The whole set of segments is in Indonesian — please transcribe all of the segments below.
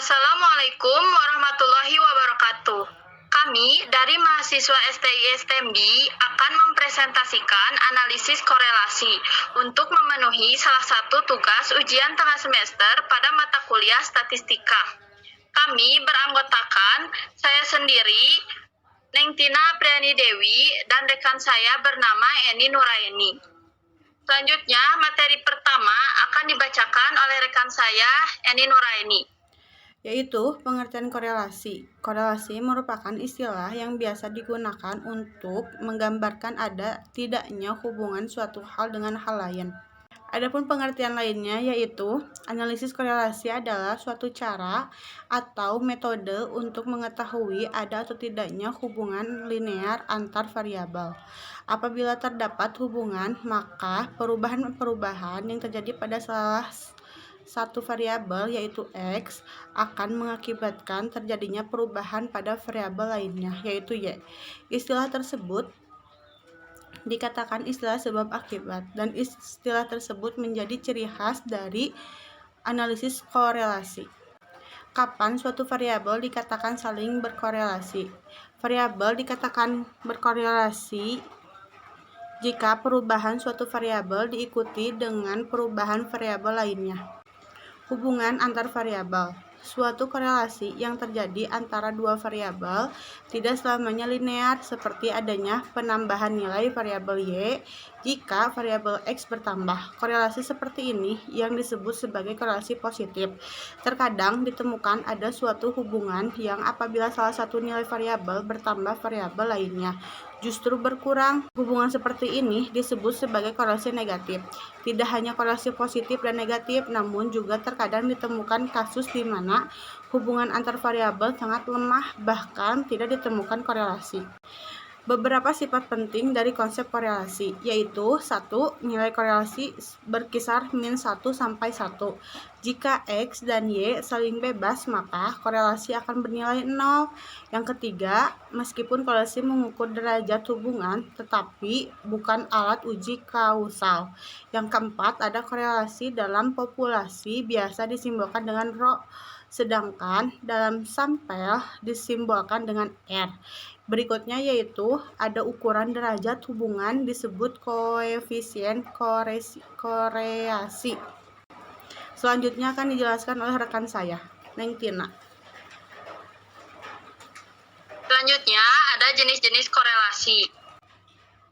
Assalamualaikum warahmatullahi wabarakatuh. Kami dari mahasiswa STI STMB akan mempresentasikan analisis korelasi untuk memenuhi salah satu tugas ujian tengah semester pada mata kuliah statistika. Kami beranggotakan saya sendiri, Neng Tina Apriani Dewi, dan rekan saya bernama Eni Nuraini. Selanjutnya, materi pertama akan dibacakan oleh rekan saya, Eni Nuraini, yaitu pengertian korelasi. Korelasi merupakan istilah yang biasa digunakan untuk menggambarkan ada tidaknya hubungan suatu hal dengan hal lain. Adapun pengertian lainnya yaitu analisis korelasi adalah suatu cara atau metode untuk mengetahui ada atau tidaknya hubungan linear antar variabel. Apabila terdapat hubungan, maka perubahan-perubahan yang terjadi pada salah satu variabel yaitu X akan mengakibatkan terjadinya perubahan pada variabel lainnya yaitu Y. Istilah tersebut dikatakan istilah sebab akibat dan istilah tersebut menjadi ciri khas dari analisis korelasi. Kapan suatu variabel dikatakan saling berkorelasi? Variabel dikatakan berkorelasi jika perubahan suatu variabel diikuti dengan perubahan variabel lainnya. Hubungan antar variabel. Suatu korelasi yang terjadi antara dua variabel tidak selamanya linear, seperti adanya penambahan nilai variabel Y jika variabel X bertambah. Korelasi seperti ini yang disebut sebagai korelasi positif. Terkadang ditemukan ada suatu hubungan yang apabila salah satu nilai variabel bertambah variabel lainnya justru berkurang. Hubungan seperti ini disebut sebagai korelasi negatif. Tidak hanya korelasi positif dan negatif, namun juga terkadang ditemukan kasus di mana hubungan antar variabel sangat lemah, bahkan tidak ditemukan korelasi. Beberapa sifat penting dari konsep korelasi yaitu 1. Nilai korelasi berkisar min 1 sampai 1. Jika X dan Y saling bebas, maka korelasi akan bernilai 0. Yang ketiga, meskipun korelasi mengukur derajat hubungan, tetapi bukan alat uji kausal. Yang keempat, ada korelasi dalam populasi biasa disimbolkan dengan rho, sedangkan dalam sampel disimbolkan dengan R. Berikutnya yaitu ada ukuran derajat hubungan disebut koefisien koreasi. Selanjutnya akan dijelaskan oleh rekan saya, Neng Tina. Selanjutnya ada jenis-jenis korelasi.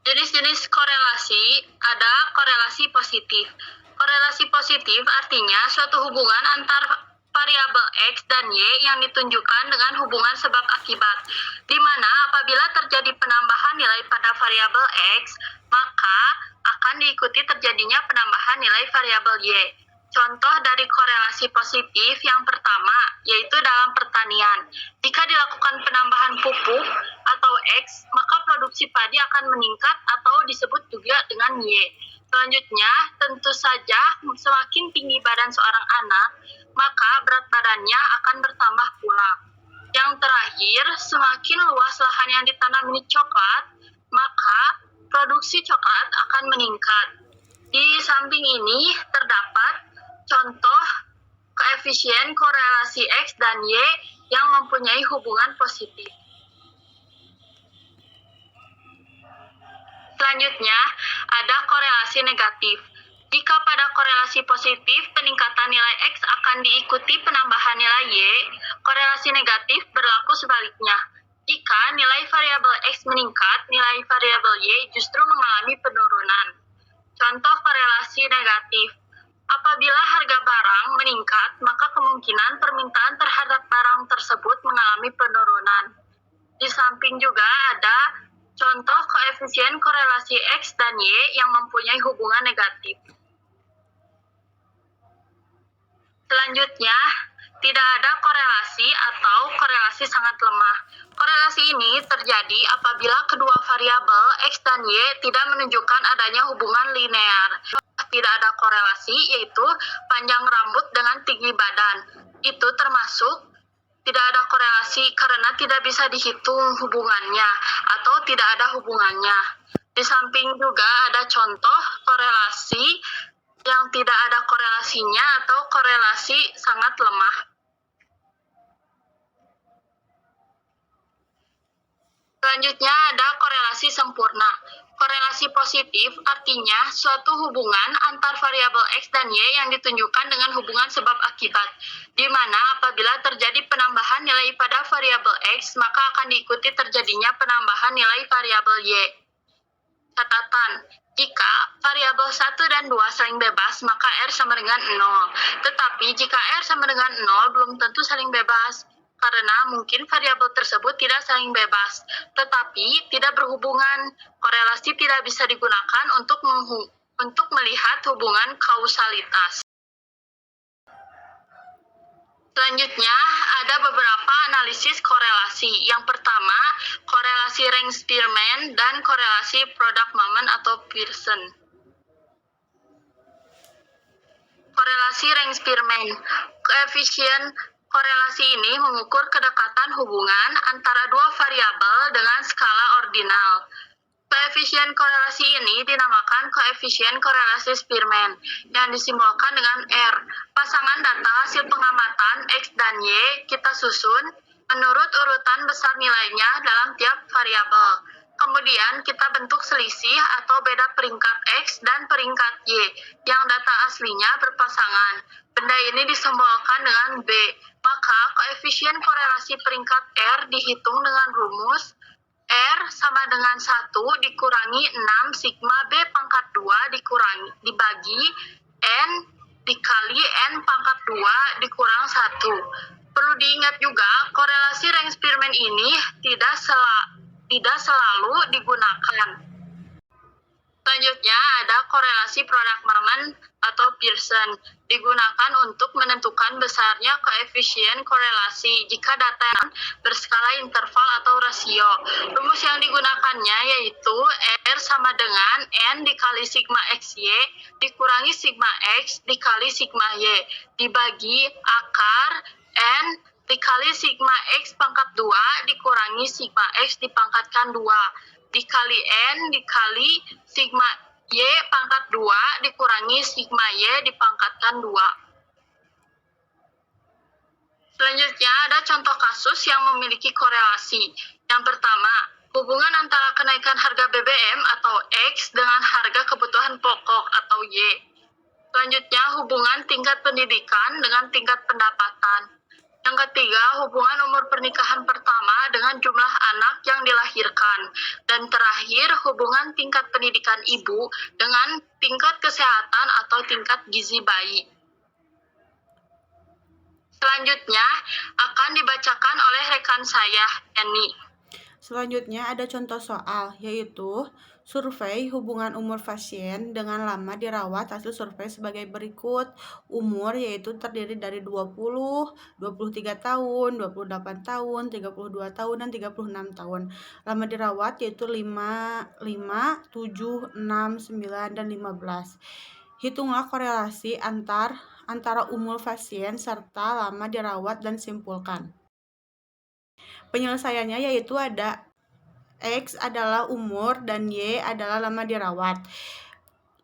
Jenis-jenis korelasi ada korelasi positif. Korelasi positif artinya suatu hubungan antar variabel X dan Y yang ditunjukkan dengan hubungan sebab akibat, di mana apabila terjadi penambahan nilai pada variabel X, maka akan diikuti terjadinya penambahan nilai variabel Y. Contoh dari korelasi positif yang pertama, yaitu dalam pertanian. Jika dilakukan penambahan pupuk atau X, maka produksi padi akan meningkat atau disebut juga dengan Y. Selanjutnya, tentu saja semakin tinggi badan seorang anak, maka berat badannya akan bertambah pula. Yang terakhir, semakin luas lahan yang ditanam ini coklat, maka produksi coklat akan meningkat. Di samping ini terdapat contoh koefisien korelasi X dan Y yang mempunyai hubungan positif. Selanjutnya, ada korelasi negatif. Jika pada korelasi positif, peningkatan nilai X akan diikuti penambahan nilai Y, korelasi negatif berlaku sebaliknya. Jika nilai variabel X meningkat, nilai variabel Y justru mengalami penurunan. Contoh korelasi negatif. Apabila harga barang meningkat, maka kemungkinan permintaan terhadap barang tersebut mengalami penurunan. Di samping juga ada contoh koefisien korelasi X dan Y yang mempunyai hubungan negatif. Selanjutnya, tidak ada korelasi atau korelasi sangat lemah. Korelasi ini terjadi apabila kedua variabel X dan Y tidak menunjukkan adanya hubungan linear. Tidak ada korelasi yaitu panjang rambut dengan tinggi badan. Itu termasuk tidak ada korelasi karena tidak bisa dihitung hubungannya atau tidak ada hubungannya. Di samping juga ada contoh korelasi yang tidak ada korelasinya atau korelasi sangat lemah. Selanjutnya ada korelasi sempurna. Korelasi positif artinya suatu hubungan antar variabel X dan Y yang ditunjukkan dengan hubungan sebab akibat, di mana apabila terjadi penambahan nilai pada variabel X, maka akan diikuti terjadinya penambahan nilai variabel Y. Catatan, jika variabel 1 dan 2 saling bebas, maka R sama dengan 0. Tetapi jika R sama dengan 0, belum tentu saling bebas, karena mungkin variabel tersebut tidak saling bebas, tetapi tidak berhubungan. Korelasi tidak bisa digunakan untuk melihat hubungan kausalitas. Selanjutnya, ada beberapa analisis korelasi. Yang pertama, korelasi Ring-Spearman dan korelasi product-moment atau Pearson. Korelasi Ring-Spearman. Koefisien korelasi ini mengukur kedekatan hubungan antara dua variabel dengan skala ordinal. Koefisien korelasi ini dinamakan koefisien korelasi Spearman yang disimbolkan dengan R. Pasangan data hasil pengamatan X dan Y kita susun menurut urutan besar nilainya dalam tiap variabel. Kemudian kita bentuk selisih atau beda peringkat X dan peringkat Y yang data aslinya berpasangan. Benda ini disimbolkan dengan B. Maka koefisien korelasi peringkat R dihitung dengan rumus R sama dengan 1 dikurangi 6 sigma B pangkat 2 dibagi N dikali N pangkat 2 dikurang 1. Perlu diingat juga, korelasi Ring-Spearman ini tidak selalu digunakan. Selanjutnya ada korelasi product-moment atau Pearson, digunakan untuk menentukan besarnya koefisien korelasi jika data berskala interval atau rasio. Rumus yang digunakannya yaitu R sama dengan N dikali sigma XY dikurangi sigma X dikali sigma Y dibagi akar N dikali sigma X pangkat 2 dikurangi sigma X dipangkatkan 2 dikali N dikali sigma Y pangkat 2 dikurangi sigma Y dipangkatkan 2. Selanjutnya ada contoh kasus yang memiliki korelasi. Yang pertama, hubungan antara kenaikan harga BBM atau X dengan harga kebutuhan pokok atau Y. Selanjutnya, hubungan tingkat pendidikan dengan tingkat pendapatan. Yang ketiga, hubungan umur pernikahan pertama dengan jumlah anak yang dilahirkan. Dan terakhir, hubungan tingkat pendidikan ibu dengan tingkat kesehatan atau tingkat gizi bayi. Selanjutnya, akan dibacakan oleh rekan saya, Eni. Selanjutnya ada contoh soal, yaitu survei hubungan umur pasien dengan lama dirawat. Hasil survei sebagai berikut. Umur yaitu terdiri dari 20, 23 tahun, 28 tahun, 32 tahun, dan 36 tahun. Lama dirawat yaitu 5, 7, 6, 9, dan 15. Hitunglah korelasi antara umur pasien serta lama dirawat dan simpulkan. Penyelesaiannya yaitu ada X adalah umur dan Y adalah lama dirawat.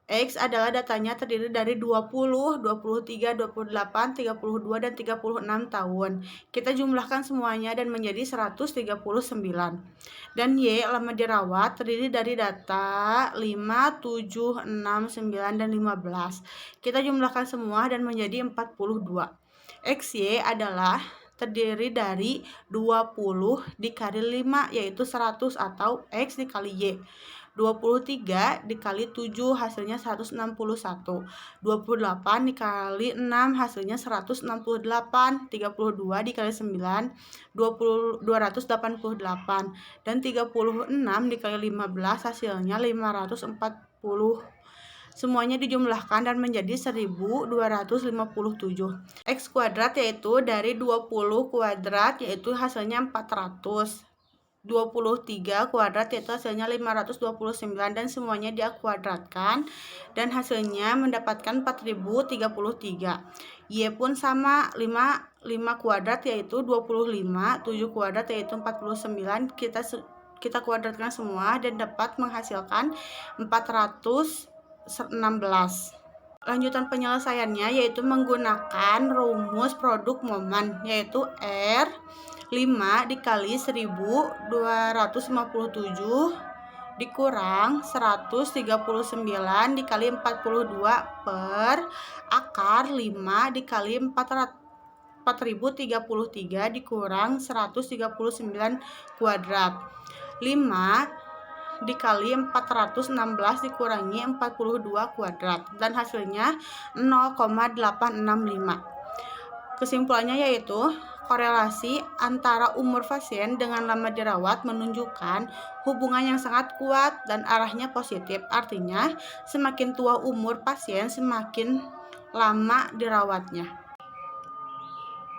X adalah datanya terdiri dari 20, 23, 28, 32, dan 36 tahun. Kita jumlahkan semuanya dan menjadi 139. Dan Y lama dirawat terdiri dari data 5, 7, 6, 9, dan 15. Kita jumlahkan semua dan menjadi 42. XY adalah terdiri dari 20 dikali 5 yaitu 100 atau X dikali Y. 23 dikali 7 hasilnya 161. 28 dikali 6 hasilnya 168. 32 dikali 9 288. Dan 36 dikali 15 hasilnya 540. Semuanya dijumlahkan dan menjadi 1257. X kuadrat yaitu dari 20 kuadrat yaitu hasilnya 400. 23 kuadrat yaitu hasilnya 529 dan semuanya dia kuadratkan dan hasilnya mendapatkan 4033. Y pun sama, 5 kuadrat yaitu 25, 7 kuadrat yaitu 49. Kita kuadratkan semua dan dapat menghasilkan 416. Lanjutan penyelesaiannya yaitu menggunakan rumus produk momen, yaitu R 5 dikali 1257 dikurang 139 dikali 42 per akar 5 dikali 4033 dikurang 139 kuadrat. 5 dikali 416 dikurangi 42 kuadrat, dan hasilnya 0,865. Kesimpulannya yaitu korelasi antara umur pasien dengan lama dirawat menunjukkan hubungan yang sangat kuat dan arahnya positif. Artinya, semakin tua umur pasien, semakin lama dirawatnya.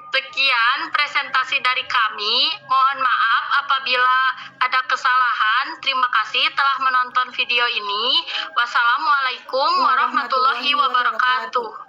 Sekian presentasi dari kami. Mohon maaf apabila ada kesalahan. Terima kasih telah menonton video ini. Wassalamualaikum warahmatullahi wabarakatuh.